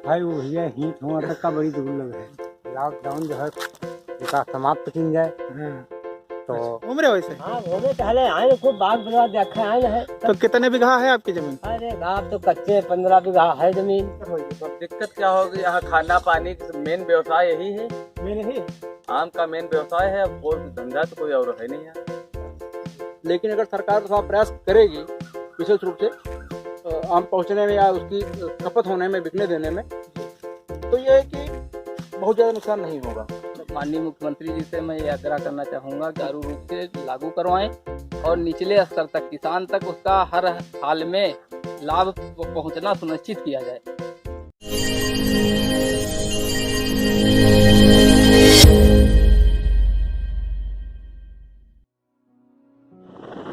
भाई वो भैया ही वहाँ तक का बड़ी दुर्लभ है। लॉकडाउन जो है इसका समाप्त की जाए। हाँ। तो उम्र वैसे हाँ घूमे टहले आए हैं, खूब बाग बना देखे आए हैं। तो कितने बीघा है आपकी जमीन? अरे गाँव तो कच्चे 15 बीघा है जमीन। तो दिक्कत क्या होगी, यहाँ खाना पानी मेन व्यवसाय यही है। मेन ही। आम का मेन व्यवसाय है, अब और धंधा तो कोई और है नहीं है। लेकिन अगर सरकार थोड़ा प्रयास करेगी विशेष रूप से आम पहुंचने में या उसकी खपत होने में, बिकने देने में, तो ये है कि बहुत ज़्यादा नुकसान नहीं होगा। माननीय मुख्यमंत्री जी से मैं ये आग्रह करना चाहूँगा कि चारू रूप से लागू करवाएं और निचले स्तर तक किसान तक उसका हर हाल में लाभ पहुँचना सुनिश्चित किया जाए।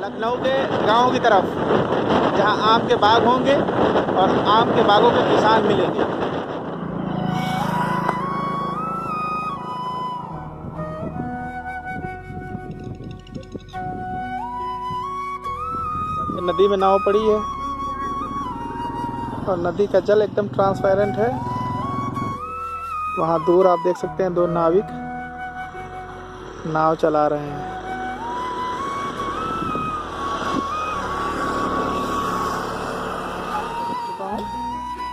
लखनऊ के गांव की तरफ जहां आम के बाग होंगे और आम के बागों के किसान मिलेंगे। नदी में नाव पड़ी है और नदी का जल एकदम ट्रांसपेरेंट है। वहां दूर आप देख सकते हैं दो नाविक नाव चला रहे हैं।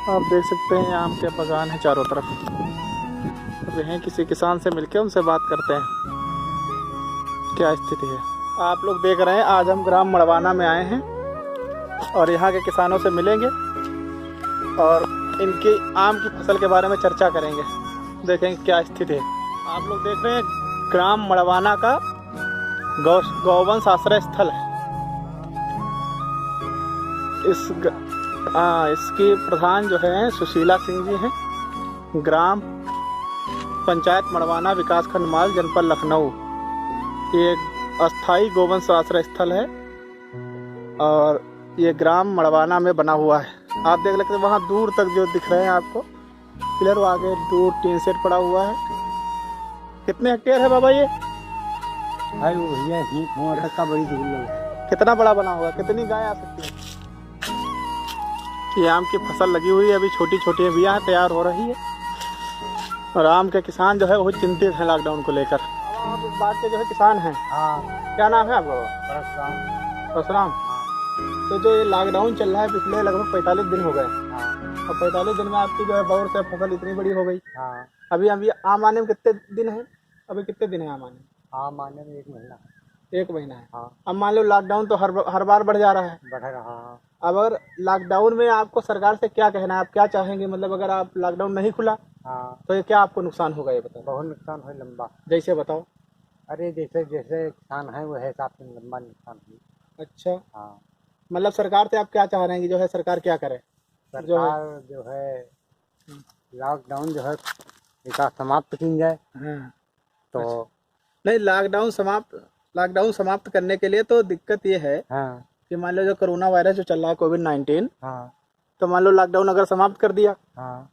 आप देख सकते हैं आम के बागान है चारों तरफ। अब हैं किसी किसान से मिलके उनसे बात करते हैं क्या स्थिति है। आप लोग देख रहे हैं आज हम ग्राम मड़वाना में आए हैं और यहाँ के किसानों से मिलेंगे और इनकी आम की फसल के बारे में चर्चा करेंगे, देखेंगे क्या स्थिति है। आप लोग देख रहे हैं ग्राम मड़वाना का गौवंश आश्रय स्थल है। इसकी प्रधान जो है सुशीला सिंह जी हैं। ग्राम पंचायत मड़वाना, विकासखंड माल, जनपद लखनऊ। ये अस्थाई गौवंश आश्रय स्थल है और ये ग्राम मड़वाना में बना हुआ है। आप देख सकते हैं वहाँ दूर तक जो दिख रहे हैं आपको पिलर, वो आगे दूर टीन सेट पड़ा हुआ है। कितने हेक्टेयर है बाबा ये? भाई वो भैया ही वहाँ तक का बड़ी दुर्लभ है। कितना बड़ा बना होगा? कितनी गाय आ सकती है? ये आम की फसल लगी हुई है, अभी छोटी छोटी बियां तैयार हो रही है और आम के किसान जो है बहुत चिंतित हैं लॉकडाउन को लेकर। आप इस बात के जो है किसान हैं। हाँ। क्या नाम है आपका? परशुराम। परशुराम। तो जो ये लॉकडाउन चल रहा है पिछले लगभग 45 दिन हो गए हाँ। और 45 दिन में आपकी जो है बौर से फसल इतनी बड़ी हो गई। हाँ। अभी आम आने में कितने दिन है? अभी कितने दिन है आम आने में? आम आने में 1 महीना है। 1 महीना है। हाँ। अब मान लो लॉकडाउन तो हर बार बढ़ जा रहा है। बढ़ रहा है। अब अगर लॉकडाउन में आपको सरकार से क्या कहना है, आप क्या चाहेंगे? मतलब अगर आप लॉकडाउन नहीं खुला हाँ तो ये क्या आपको नुकसान होगा, ये बताओ। बहुत नुकसान है लंबा। जैसे बताओ। अरे जैसे जैसे किसान है वो हिसाब से लंबा नुकसान है। अच्छा, हाँ। मतलब सरकार से आप क्या चाह रहे हैं कि जो है सरकार क्या करे? सरकार जो है लॉकडाउन जो है इसका समाप्त की जाए। हाँ। तो नहीं, लॉकडाउन समाप्त करने के लिए तो दिक्कत ये है हाँ। कि मान लो जो कोरोना वायरस जो चल रहा है कोविड-19, हाँ। तो मान लो लॉकडाउन अगर समाप्त कर दिया हाँ।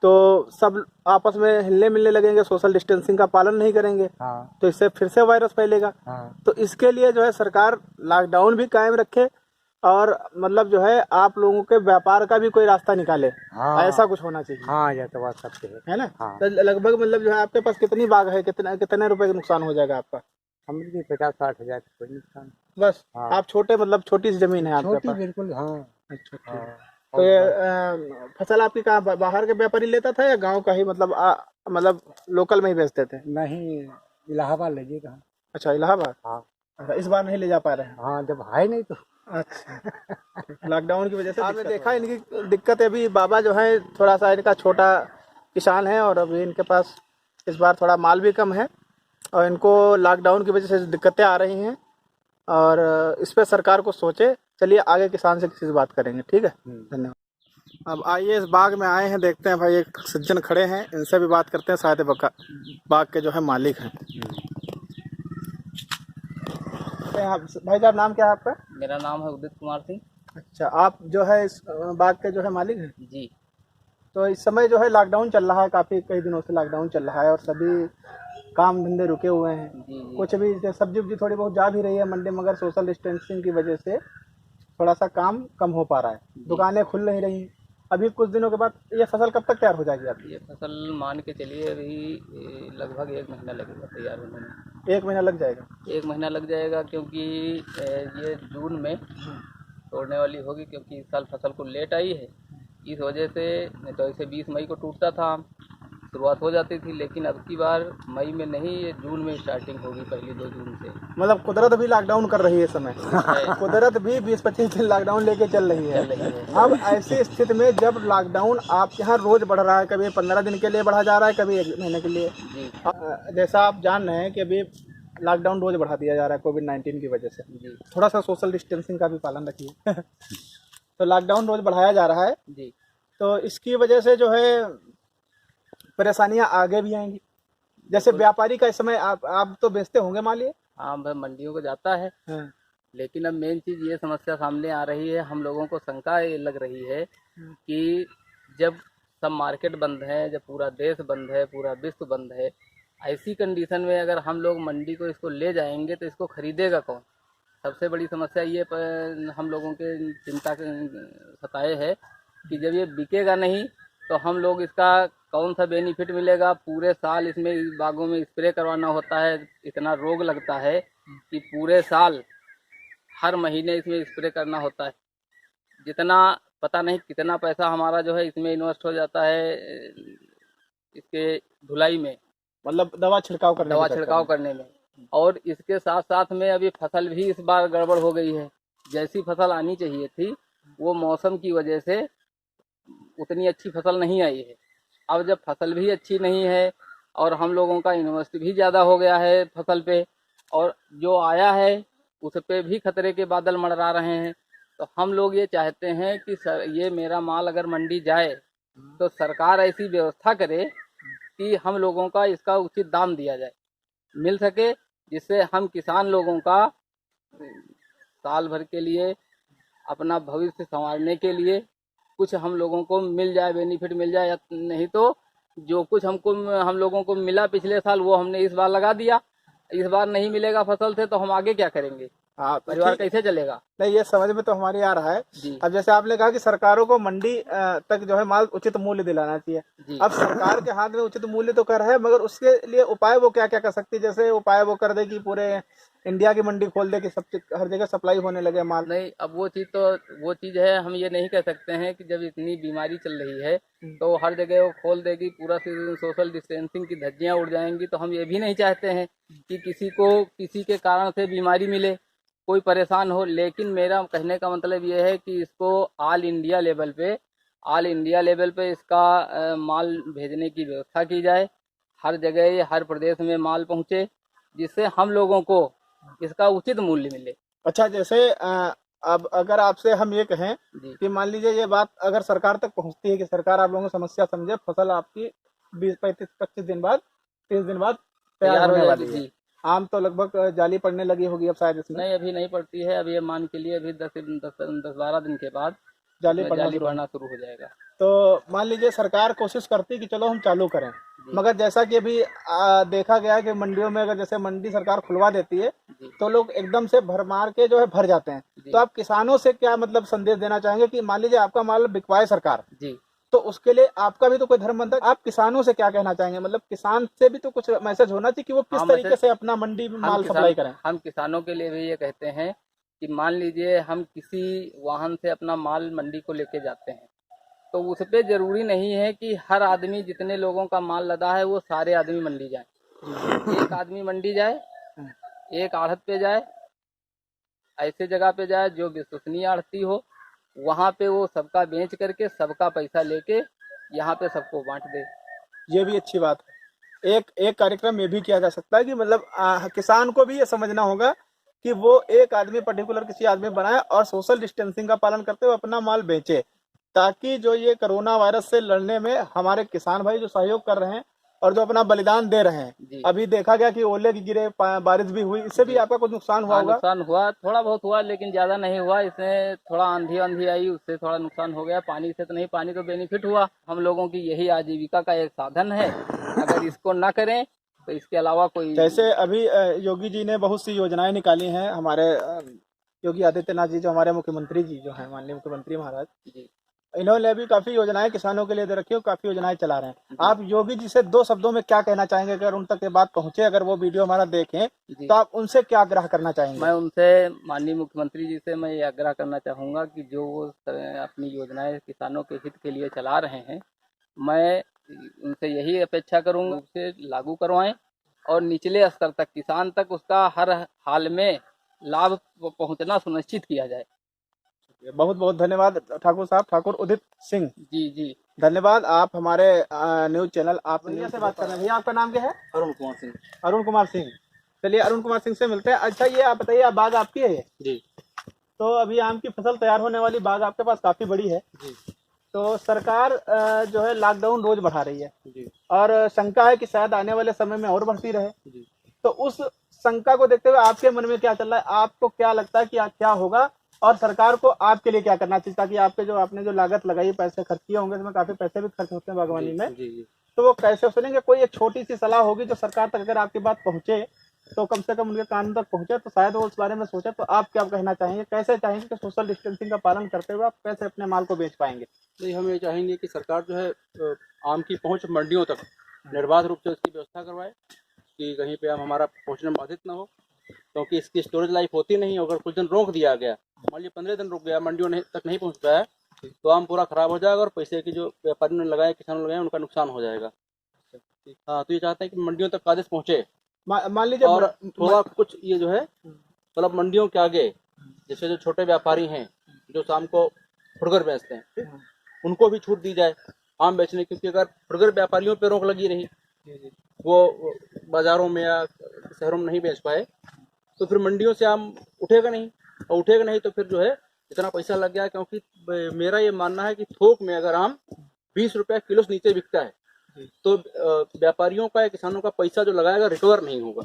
तो सब आपस में हिलने मिलने लगेंगे, सोशल डिस्टेंसिंग का पालन नहीं करेंगे, हाँ। तो इससे फिर से वायरस फैलेगा। हाँ। तो इसके लिए जो है सरकार लॉकडाउन भी कायम रखे और मतलब जो है आप लोगों के व्यापार का भी कोई रास्ता निकाले। हाँ। ऐसा कुछ होना चाहिए। हाँ ये तो बात सत्य है ना? हाँ। तो लगभग मतलब जो है आपके पास कितनी बाग है, कितने रुपए का नुकसान हो जाएगा आपका? समझ लीजिए 50-60 हज़ार कोई नुकसान। बस। हाँ। आप छोटी सी जमीन है आपके छोटी पास? बिल्कुल। हाँ। अच्छा, ठीक। हाँ। तो ये फसल आपकी कहाँ बाहर के व्यापारी लेता था या गांव का ही, मतलब लोकल में ही बेचते थे? नहीं, इलाहाबाद ले कहाँ। अच्छा, इलाहाबाद। हाँ। अच्छा, इस बार नहीं ले जा पा रहे हैं? हाँ जब है नहीं तो। अच्छा, लॉकडाउन की वजह से आपने देखा इनकी दिक्कत है। अभी बाबा जो है थोड़ा सा इनका छोटा किसान है और अभी इनके पास इस बार थोड़ा माल भी कम है और इनको लॉकडाउन की वजह से दिक्कतें आ रही हैं और इस पर सरकार को सोचे। चलिए आगे किसान से किसी से बात करेंगे, ठीक है? धन्यवाद। अब आइए इस बाग में आए हैं, देखते हैं भाई एक सज्जन खड़े हैं, इनसे भी बात करते हैं, शायद बाग के जो है मालिक हैं। भाई साहब नाम क्या है आपका? मेरा नाम है उदित कुमार सिंह। अच्छा, आप जो है इस बाग के जो है मालिक हैं? जी। तो इस समय जो है लॉकडाउन चल रहा है, काफ़ी कई दिनों से लॉकडाउन चल रहा है और सभी काम धंधे रुके हुए हैं। जी। कुछ भी सब्जी उब्जी थोड़ी बहुत जा भी रही है मंडी, मगर सोशल डिस्टेंसिंग की वजह से थोड़ा सा काम कम हो पा रहा है, दुकानें खुल नहीं रही। अभी कुछ दिनों के बाद ये फसल कब तक तैयार हो जाएगी आपकी? ये फसल मान के चलिए अभी लगभग 1 महीना लगेगा तैयार होने में। 1 महीना लग जाएगा। 1 महीना लग जाएगा क्योंकि ये जून में तोड़ने वाली होगी, क्योंकि इस साल फसल को लेट आई है, इस वजह से। नहीं तो ऐसे 20 मई को टूटता था, शुरुआत हो जाती थी, लेकिन अब की बार मई में नहीं, ये जून में स्टार्टिंग होगी, पहली 2 जून से। मतलब कुदरत भी लॉकडाउन कर रही है इस समय। कुदरत भी 20-25 दिन लॉकडाउन लेके चल रही है। अब ऐसी स्थिति में जब लॉकडाउन आपके यहाँ रोज बढ़ रहा है, कभी 15 दिन के लिए बढ़ा जा रहा है, कभी 1 महीने के लिए, जैसा आप जान रहे हैं कि अभी लॉकडाउन रोज बढ़ा दिया जा रहा है कोविड-19 की वजह से। थोड़ा सा सोशल डिस्टेंसिंग का भी पालन रखिए। तो लॉकडाउन रोज बढ़ाया जा रहा है जी। तो इसकी वजह से जो है परेशानियां आगे भी आएंगी। जैसे व्यापारी का इस समय आप तो बेचते होंगे माल ये? हाँ, भाई मंडियों को जाता है। हाँ। लेकिन अब मेन चीज़ ये समस्या सामने आ रही है, हम लोगों को शंका ये लग रही है कि जब सब मार्केट बंद है, जब पूरा देश बंद है, पूरा विश्व बंद है, ऐसी कंडीशन में अगर हम लोग मंडी को इसको ले जाएंगे तो इसको खरीदेगा कौन? सबसे बड़ी समस्या ये हम लोगों के चिंता सताए है कि जब ये बिकेगा नहीं तो हम लोग इसका कौन सा बेनिफिट मिलेगा? पूरे साल इसमें बागों में स्प्रे करवाना होता है, इतना रोग लगता है कि पूरे साल हर महीने इसमें स्प्रे करना होता है। जितना पता नहीं कितना पैसा हमारा जो है इसमें इन्वेस्ट हो जाता है इसके धुलाई में, मतलब दवा छिड़काव करने में। और इसके साथ साथ में अभी फसल भी इस बार गड़बड़ हो गई है। जैसी फसल आनी चाहिए थी वो मौसम की वजह से उतनी अच्छी फसल नहीं आई है। अब जब फसल भी अच्छी नहीं है और हम लोगों का इन्वेस्ट भी ज़्यादा हो गया है फसल पे, और जो आया है उस पे भी खतरे के बादल मंडरा रहे हैं, तो हम लोग ये चाहते हैं कि ये मेरा माल अगर मंडी जाए तो सरकार ऐसी व्यवस्था करे कि हम लोगों का इसका उचित दाम दिया जाए, मिल सके, जिससे हम किसान लोगों का साल भर के लिए अपना भविष्य संवारने के लिए कुछ हम लोगों को मिल जाए, बेनिफिट मिल जाए। नहीं तो जो कुछ हम लोगों को मिला पिछले साल वो हमने इस बार लगा दिया, इस बार नहीं मिलेगा फसल से तो हम आगे क्या करेंगे? हाँ, परिवार कैसे चलेगा? नहीं, ये समझ में तो हमारी आ रहा है। अब जैसे आपने कहा कि सरकारों को मंडी तक जो है माल उचित मूल्य दिलाना चाहिए। अब सरकार के हाथ में उचित मूल्य तो कर है, मगर उसके लिए उपाय वो क्या क्या कर सकती है? जैसे उपाय वो कर दे कि पूरे इंडिया की मंडी खोल दे कि सब हर जगह सप्लाई होने लगे माल। नहीं, अब वो चीज़ है, हम ये नहीं कह सकते हैं कि जब इतनी बीमारी चल रही है तो हर जगह वो खोल देगी, पूरा सोशल डिस्टेंसिंग की धज्जियां उड़ जाएंगी। तो हम ये भी नहीं चाहते हैं कि किसी को किसी के कारण से बीमारी मिले, कोई परेशान हो। लेकिन मेरा कहने का मतलब ये है कि इसको ऑल इंडिया लेवल पे इसका माल भेजने की व्यवस्था की जाए, हर जगह हर प्रदेश में माल पहुँचे, जिससे हम लोगों को इसका उचित मूल्य मिले। अच्छा, जैसे अब अगर आपसे हम ये कहें कि मान लीजिए ये बात अगर सरकार तक पहुंचती है कि सरकार आप लोगों की समस्या समझे, फसल आपकी 20-25 दिन बाद 30 दिन बाद तैयार होने वाली है। आम तो लगभग जाली पड़ने लगी होगी अब शायद इसमें? नहीं, अभी नहीं पड़ती है। अभी ये मान के लिए अभी 10-12 दिन के बाद जाली पड़ना शुरू हो जाएगा। तो मान लीजिए सरकार कोशिश करती कि चलो हम चालू करें, मगर जैसा कि अभी देखा गया है कि मंडियों में अगर जैसे मंडी सरकार खुलवा देती है तो लोग एकदम से भरमार के जो है भर जाते हैं। तो आप किसानों से क्या मतलब संदेश देना चाहेंगे कि मान लीजिए आपका माल बिकवाए सरकार जी, तो उसके लिए आपका भी तो कोई धर्म बनता है, आप किसानों से क्या कहना चाहेंगे? मतलब किसान से भी तो कुछ मैसेज होना चाहिए कि वो किस तरीके से अपना मंडी में माल सप्लाई करें। हम किसानों के लिए भी ये कहते हैं कि मान लीजिए हम किसी वाहन से अपना माल मंडी को लेके जाते हैं तो उस पर जरूरी नहीं है कि हर आदमी, जितने लोगों का माल लदा है वो सारे आदमी मंडी जाए। एक आदमी मंडी जाए, एक आढ़त पे जाए, ऐसे जगह पे जाए जो विश्वसनीय आढ़ती हो, वहाँ पे वो सबका बेच करके सबका पैसा लेके यहाँ पे सबको बांट दे। ये भी अच्छी बात है। एक कार्यक्रम ये भी किया जा सकता है कि मतलब किसान को भी ये समझना होगा कि वो एक आदमी पर्टिकुलर किसी आदमी बनाए और सोशल डिस्टेंसिंग का पालन करते हुए अपना माल बेचे, ताकि जो ये कोरोना वायरस से लड़ने में हमारे किसान भाई जो सहयोग कर रहे हैं और जो अपना बलिदान दे रहे हैं। अभी देखा गया कि ओले गिरे, बारिश भी हुई, इससे भी आपका कुछ नुकसान हुआ होगा? नुकसान हुआ, थोड़ा बहुत हुआ, लेकिन ज्यादा नहीं हुआ। इसमें थोड़ा आंधी आई, उससे थोड़ा नुकसान हो गया। पानी से तो नहीं, पानी तो बेनिफिट हुआ। हम लोगों की यही आजीविका का एक साधन है, अगर इसको ना करें तो इसके अलावा कोई। जैसे अभी योगी जी ने बहुत सी योजनाएं निकाली हैं, हमारे योगी आदित्यनाथ जी जो हमारे मुख्यमंत्री जी जो है, माननीय मुख्यमंत्री महाराज जी, इन्होंने भी काफी योजनाएं किसानों के लिए दे रखी है, काफी योजनाएं चला रहे हैं। आप योगी जी से 2 शब्दों में क्या कहना चाहेंगे, अगर उन तक ये बात पहुंचे, अगर वो वीडियो हमारा देखें जी। तो आप उनसे क्या आग्रह करना चाहेंगे? मैं उनसे माननीय मुख्यमंत्री जी से मैं ये आग्रह करना चाहूँगा कि जो वो अपनी योजनाएं किसानों के हित के लिए चला रहे हैं, मैं उनसे यही अपेक्षा करूँगा उसे लागू करवाएं और निचले स्तर तक किसान तक उसका हर हाल में लाभ पहुँचना सुनिश्चित किया जाए। बहुत बहुत धन्यवाद ठाकुर साहब, ठाकुर उदित सिंह जी जी धन्यवाद। आप हमारे न्यूज चैनल आप न्यूज से बात कर रहे हैं। भैया आपका नाम क्या है? अरुण कुमार सिंह। अरुण कुमार सिंह। चलिए अरुण कुमार सिंह से मिलते हैं। अच्छा ये आप बताइए, आप बाग आपकी है ये? जी तो अभी आम की फसल तैयार होने वाली बाग आपके पास काफी बड़ी है जी तो सरकार जो है लॉकडाउन रोज बढ़ा रही है जी और शंका है कि शायद आने वाले समय में और बढ़ती रहे। जी। तो उस शंका को देखते हुए आपके मन में क्या चल रहा है? आपको क्या लगता है कि क्या होगा और सरकार को आपके लिए क्या करना चाहिए, ताकि आपने जो लागत लगाई, पैसे खर्च किए होंगे, इसमें काफी पैसे भी खर्च होते हैं बागवानी में, तो वो कैसे सुनेंगे? कोई एक छोटी सी सलाह होगी जो सरकार तक अगर आपकी बात पहुंचे तो कम से कम उनके कान तक पहुंचे, तो शायद वो उस बारे में सोचे। तो आप क्या कहना चाहेंगे, कैसे चाहेंगे कि सोशल डिस्टेंसिंग का पालन करते हुए आप कैसे अपने माल को बेच पाएंगे? नहीं, हम ये चाहेंगे कि सरकार जो है आम की पहुंच मंडियों तक निर्बाध रूप से उसकी व्यवस्था करवाए कि कहीं पे आम हमारा पहुंचने में बाधित ना हो, क्योंकि इसकी स्टोरेज लाइफ होती नहीं। अगर कुछ दिन रोक दिया गया, मान लीजिए 15 दिन रुक गया, मंडियों तक नहीं पहुंच पाया, तो आम पूरा खराब हो जाएगा और पैसे की जो व्यापारियों ने लगाए, किसानों ने लगाए, उनका नुकसान हो जाएगा। हाँ, तो ये चाहते हैं कि मंडियों तक आदेश पहुंचे। मान लीजिए और थोड़ा कुछ ये जो है मतलब मंडियों के आगे जैसे जो छोटे व्यापारी हैं जो शाम को फुटकर बेचते हैं, उनको भी छूट दी जाए आम बेचने की, क्योंकि अगर फुटकर व्यापारियों पे रोक लगी रही, वो बाजारों में या शहरों में नहीं बेच पाए, तो फिर मंडियों से आम उठेगा नहीं, और उठेगा नहीं तो फिर जो है इतना पैसा लग गया। क्योंकि मेरा ये मानना है कि थोक में अगर आम 20 रुपये किलो से नीचे बिकता है तो व्यापारियों का या किसानों का पैसा जो लगाएगा रिकवर नहीं होगा।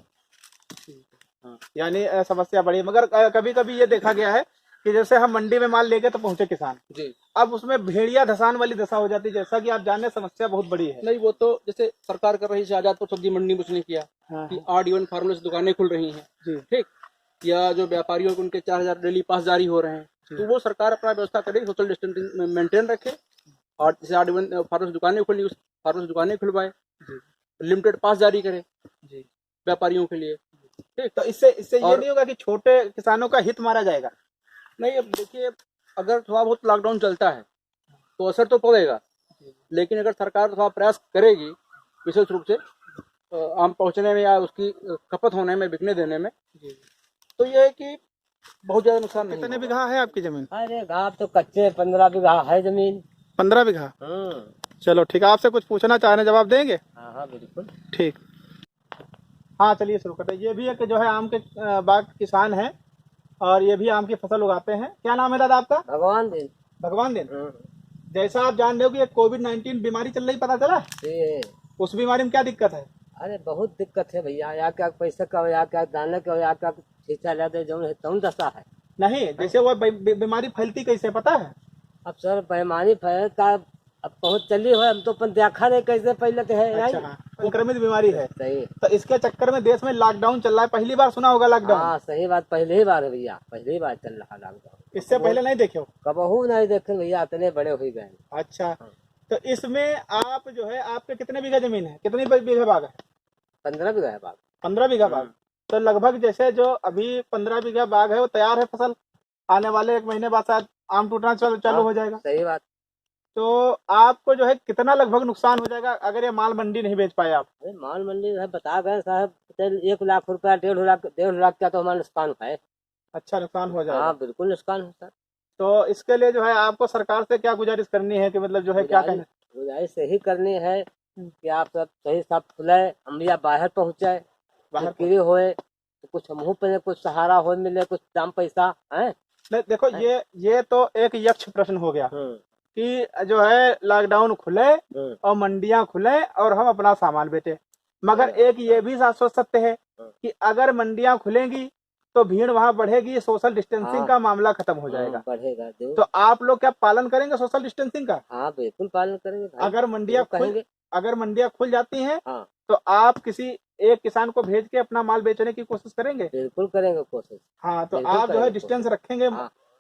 हाँ, यानी समस्या बड़ी है। मगर कभी कभी ये देखा गया है कि जैसे हम मंडी में माल लेके तो पहुंचे किसान जी, अब उसमें भेड़िया धसान वाली दशा हो जाती है, जैसा कि आप जाने समस्या बहुत बड़ी है। नहीं, वो तो जैसे सरकार कर रही है, आजादपुर सब्जी मंडी में उसने किया हाँ, कि 8 इवन फार्मर्स दुकानें खुल रही हैं, जी ठीक, या जो व्यापारियों को उनके 4000 डेली पास जारी हो रहे हैं, तो वो सरकार अपना व्यवस्था करे, सोशल डिस्टेंसिंग मेंटेन रखे, और जैसे 8 इवन फार्मर्स दुकानें खुली, उस फार्मर्स दुकानें खुलवाए, लिमिटेड पास जारी करे जी व्यापारियों के लिए, ठीक। तो इससे ये नहीं होगा कि छोटे किसानों का हित मारा जाएगा? नहीं, अब देखिए, अगर थोड़ा बहुत लॉकडाउन चलता है तो असर तो पड़ेगा, लेकिन अगर सरकार थोड़ा प्रयास करेगी विशेष रूप से आम पहुंचने में या उसकी खपत होने में, बिकने देने में, तो ये है कि बहुत ज्यादा नुकसान नहीं। कितने बीघा है आपकी जमीन? अरे घाट तो कच्चे 15 बीघा है जमीन। 15 बीघा? चलो ठीक है, आपसे कुछ पूछना चाह रहे हैं, जवाब देंगे? हाँ हाँ बिल्कुल। ठीक, हाँ चलिए शुरू करते हैं। ये भी एक जो है आम के बाग किसान है और ये भी आम की फसल उगाते हैं। क्या नाम है दादा आपका? भगवान दिन। भगवान दिन। जैसा आप जान रहे हो कि एक कोविड-19 बीमारी चल रही, पता चला? उस बीमारी में क्या दिक्कत है? अरे बहुत दिक्कत है भैया, या क्या पैसा का, या क्या दाने का, या क्या खींचा लेते जो है तौन दशा है। नहीं, जैसे वो बीमारी फैलती कैसे पता है? अब सर बेईमानी फैल का अब पहुंच चली है, हम तो अपन देखा नहीं कैसे पहले तो है। अच्छा, हाँ, संक्रमित बीमारी है। सही। तो इसके चक्कर में देश में लॉकडाउन चल रहा है। पहली बार सुना होगा लॉकडाउन? हाँ सही बात, पहली बार है भैया, पहली बार चल रहा लॉकडाउन। इससे पहले नहीं देखे हो? कबहू नहीं देखे भैया, इतने बड़े हो गए। अच्छा, तो इसमें आप जो है, आपके कितने बीघा जमीन है, कितने बीघा बाग है? 15 बीघा है बाग। 15 बीघा बाग। तो लगभग जैसे जो अभी 15 बीघा बाग है वो तैयार है, फसल आने वाले 1 महीने बाद शायद आम टूटना चालू हो जाएगा। सही बात। तो आपको जो है कितना लगभग नुकसान हो जाएगा अगर ये माल मंडी नहीं बेच पाए आप? अरे माल मंडी है बता गए साहब, 1 लाख रुपया, 1.5 लाख का तो हमारा नुकसान है। अच्छा, नुकसान हो जाएगा? हाँ बिल्कुल नुकसान होता है। तो इसके लिए जो है आपको सरकार से क्या गुजारिश करनी है कि मतलब जो है क्या कहना? गुजारिश यही करनी है कि आप सब सही सब खुले, हम या बाहर पहुँचे, बाहर बिक्री होए तो कुछ हमहू पे कुछ सहारा हो, मिले कुछ दाम पैसा है। देखो ये तो एक यक्ष प्रश्न हो गया कि जो है लॉकडाउन खुले और मंडियां खुले और हम अपना सामान बेचे, मगर एक ये भी शाश्वत सत्य है कि अगर मंडियां खुलेंगी तो भीड़ वहां बढ़ेगी, सोशल डिस्टेंसिंग का मामला खत्म हो जाएगा। बढ़ेगा। तो आप लोग क्या पालन करेंगे सोशल डिस्टेंसिंग का? हाँ बिल्कुल पालन करेंगे। अगर मंडियां खुल जाती हैं तो आप किसी एक किसान को भेज के अपना माल बेचने की कोशिश करेंगे? बिल्कुल करेंगे कोशिश। हाँ, तो आप जो है डिस्टेंस रखेंगे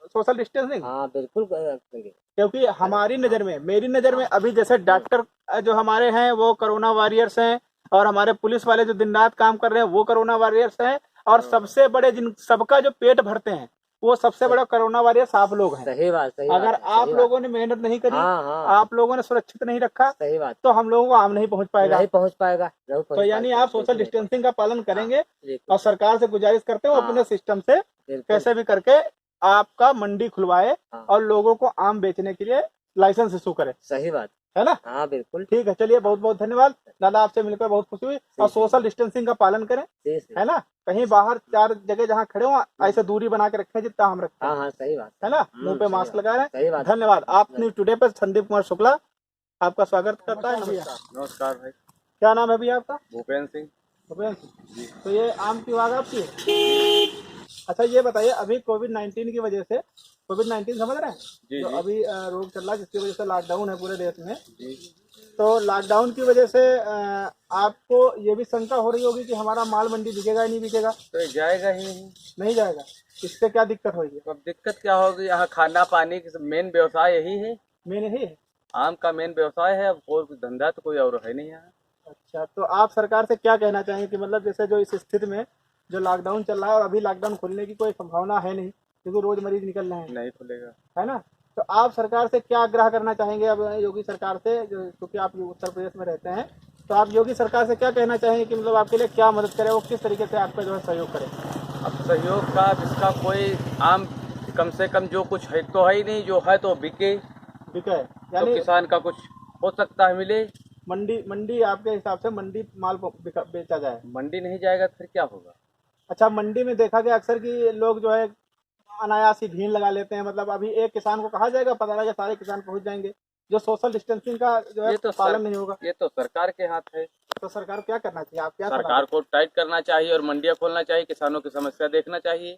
सोशल डिस्टेंसिंग? हाँ बिल्कुल रखेंगे। क्योंकि हमारी नज़र में, मेरी नज़र में अभी जैसे डॉक्टर जो हमारे हैं वो कोरोना वॉरियर्स हैं, और हमारे पुलिस वाले जो दिन रात काम कर रहे हैं वो कोरोना वॉरियर्स हैं, और सबसे बड़े जिन सबका जो पेट भरते हैं वो सबसे बड़ा कोरोना वॉरियर्स आप लोग हैं। सही बात, सही अगर बात, आप सही लोगों ने मेहनत नहीं करी, हाँ, हाँ, आप लोगों ने सुरक्षित नहीं रखा, सही बात, तो हम लोगों को आम नहीं पहुंच पाएगा। नहीं पहुंच पाएगा, नहीं तो पहुंच यानी पाएगा, आप सोशल डिस्टेंसिंग का पालन करेंगे, बिल्कुल, और सरकार से गुजारिश करते हो हाँ, अपने सिस्टम से बिल्कुल, कैसे भी करके आपका मंडी खुलवाए हाँ। और लोगों को आम बेचने के लिए लाइसेंस इशू करे, सही बात है ना? हाँ बिल्कुल, ठीक है, चलिए बहुत बहुत धन्यवाद दादा, आपसे मिलकर बहुत खुशी हुई। और सोशल डिस्टेंसिंग का पालन करें, सही सही, है ना? कहीं बाहर 4 जगह जहाँ खड़े हो ऐसे दूरी बना के रखें जितना हम रखते हैं, हाँ हाँ सही बात, है ना? मुंह पे सही मास्क बात, लगा रहे हैं। सही बात, धन्यवाद। आप न्यूज टुडे पर संदीप कुमार शुक्ला आपका स्वागत करता है। नमस्कार भाई। क्या नाम है भैया आपका? भूपेंद्र सिंह। भूपेंद्र सिंह। तो ये आम की बाग आपकी है? अच्छा ये बताइए, अभी कोविड-19 की वजह से, कोविड-19 समझ रहे हैं जी, जो जी। अभी रोग चल रहा है जिसकी वजह से लॉकडाउन है पूरे देश में, जी। तो लॉकडाउन की वजह से आपको ये भी शंका हो रही होगी कि हमारा माल मंडी बिकेगा या नहीं बिकेगा? तो ये जाएगा ही नहीं। नहीं जाएगा, इससे क्या दिक्कत होगी? अब दिक्कत क्या होगी, यहाँ खाना पानी की मेन व्यवसाय यही है, मैं नहीं है। आम का मेन व्यवसाय है। अब और कुछ धंधा तो कोई और है नहीं यहाँ। अच्छा, तो आप सरकार से क्या कहना चाहेंगे कि मतलब जैसे जो इस स्थिति में जो लॉकडाउन चल रहा है और अभी लॉकडाउन खुलने की कोई संभावना है नहीं क्योंकि रोज मरीज निकल रहे हैं, नहीं खुलेगा। है ना? तो आप सरकार से क्या आग्रह करना चाहेंगे अब योगी सरकार से, जो क्योंकि आप उत्तर प्रदेश में रहते हैं, तो आप योगी सरकार से क्या कहना चाहेंगे कि मतलब आपके लिए क्या मदद करे, वो किस तरीके से आपका जो है सहयोग करे? अब सहयोग का जिसका कोई आम कम से कम जो कुछ है तो है ही नहीं, जो है तो बिके, ठीक है, तो यानी किसान का कुछ हो सकता है मिले। मंडी आपके हिसाब से मंडी माल बेचा जाए। मंडी नहीं जाएगा तो फिर क्या होगा? अच्छा, मंडी में देखा गया अक्सर कि लोग जो है अनायास ही भीड़ लगा लेते हैं, मतलब अभी एक किसान को कहा जाएगा, पता लगा सारे किसान पहुंच जाएंगे, जो सोशल डिस्टेंसिंग का जो है ये तो पालन नहीं होगा। ये तो सरकार के हाथ है। तो सरकार क्या करना चाहिए, आप क्या सलाह सरकार को टाइट करना चाहिए और मंडियां खोलना चाहिए, किसानों की समस्या देखना चाहिए।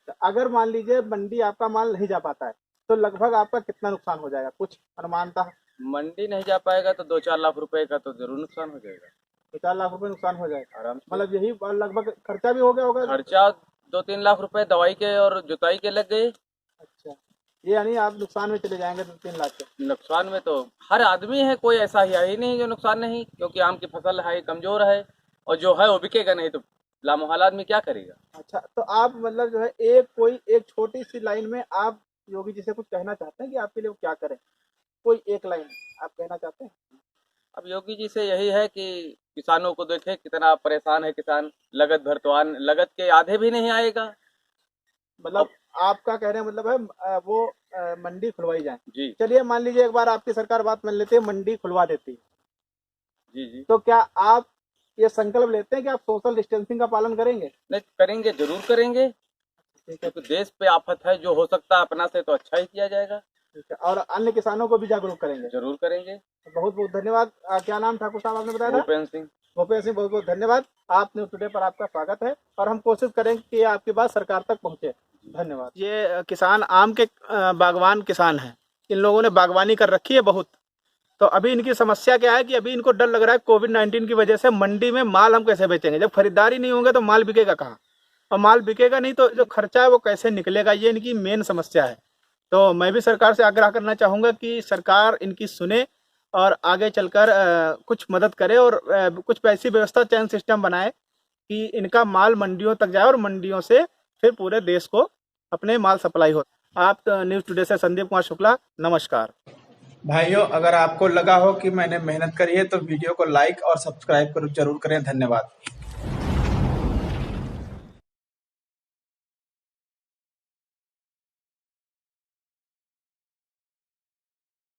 दें? अगर मान लीजिए मंडी आपका माल नहीं जा पाता है तो लगभग आपका कितना नुकसान हो जाएगा, कुछ अनुमानता? मंडी नहीं जा पाएगा तो 2-4 लाख रुपए का तो जरूर नुकसान हो जाएगा, 4 लाख रुपए नुकसान हो जाएगा, आराम से। मतलब यही लगभग खर्चा भी हो गया होगा। खर्चा 2-3 लाख रुपए दवाई के और जुताई के लग गए। अच्छा, ये यानी आप नुकसान में चले जाएंगे 2-3 लाख के। नुकसान में तो हर आदमी है, कोई ऐसा ही है ही नहीं जो नुकसान नहीं, क्योंकि आम की फसल है कमजोर है और जो है वो बिकेगा नहीं तो लामोहल आदमी क्या करेगा। अच्छा, तो आप मतलब जो है एक छोटी सी लाइन में आप योगी जी से कुछ कहना चाहते हैं कि आपके लिए वो क्या करें? कोई एक लाइन आप कहना चाहते हैं? अब योगी जी से यही है कि किसानों को देखे कितना परेशान है किसान, लगत भरतवान, लगत के आधे भी नहीं आएगा। मतलब आपका कहने का मतलब है वो मंडी खुलवाई जाए। जी चलिए मान लीजिए एक बार आपकी सरकार बात मान लेती है, मंडी खुलवा देती है, जी जी। तो क्या आप ये संकल्प लेते हैं कि आप सोशल डिस्टेंसिंग का पालन करेंगे? नहीं करेंगे, जरूर करेंगे, ठीक है, क्योंकि देश पे आफत है, जो हो सकता है अपना से तो अच्छा ही किया जाएगा। ठीक है, और अन्य किसानों को भी जागरूक करेंगे। जरूर करेंगे। बहुत बहुत धन्यवाद। क्या नाम ठाकुर साहब आपने बताया था? भूपेंद्र सिंह। भूपेंद्र सिंह, बहुत बहुत धन्यवाद। आप न्यूज टुडे पर आपका स्वागत है और हम कोशिश करेंगे कि आपकी बात सरकार तक पहुंचे। धन्यवाद। ये किसान आम के बागवान किसान हैं, इन लोगों ने बागवानी कर रखी है बहुत, तो अभी इनकी समस्या क्या है कि अभी इनको डर लग रहा है कोविड-19 की वजह से मंडी में माल हम कैसे बेचेंगे, जब खरीदारी नहीं होंगे तो माल बिकेगा कहाँ, और माल बिकेगा नहीं तो जो खर्चा है वो कैसे निकलेगा, ये इनकी मेन समस्या है। तो मैं भी सरकार से आग्रह करना चाहूँगा कि सरकार इनकी सुने और आगे चलकर कुछ मदद करे और कुछ ऐसी व्यवस्था चयन सिस्टम बनाए कि इनका माल मंडियों तक जाए और मंडियों से फिर पूरे देश को अपने माल सप्लाई हो। आप न्यूज़ टुडे से संदीप कुमार शुक्ला, नमस्कार। भाइयों, अगर आपको लगा हो कि मैंने मेहनत करी है तो वीडियो को लाइक और सब्सक्राइब जरूर करें। धन्यवाद।